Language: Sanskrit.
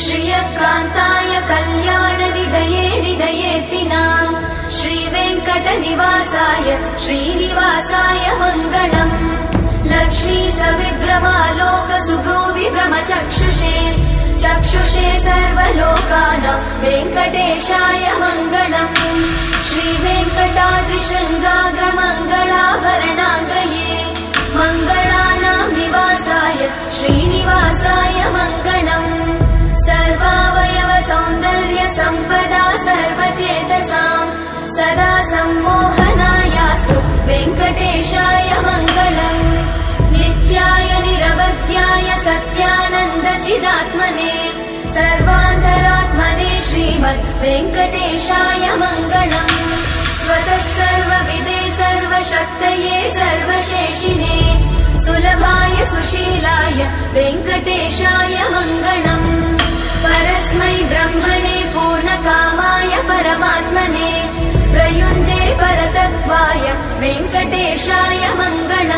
श्रियकान्ताय कल्याणनिधये निधयेतिनाम् श्रीवेङ्कटनिवासाय श्रीनिवासाय मङ्गलम् लक्ष्मी सविभ्रमालोक सुभ्रूविभ्रमचक्षुषे चक्षुषे सर्वलोकानां वेङ्कटेशाय मङ्गलम् श्रीवेङ्कटाद्रिशृङ्गाग्रमङ्गलाभरणाङ्गये मङ्गलानां निवासाय श्रीनिवासाय मङ्गलम् सर्वावयव सौन्दर्य सम्पदा सर्वचेतसाम् सदा सम्मोहनायास्तु वेङ्कटेशाय मङ्गलम् नित्याय निरवध्याय सत्यानन्दचिदात्मने सर्वान्तरात्मने श्रीमद् वेङ्कटेशाय मङ्गलम् स्वतः सर्वविदे सर्वशक्तये सर्वशेषिने सुलभाय सुशीलाय वेङ्कटेशाय मङ्गलम् परस्मै ब्रह्मणे पूर्णकामाय परमात्मने प्रयुञ्जे परतत्त्वाय वेङ्कटेशाय मङ्गलम्।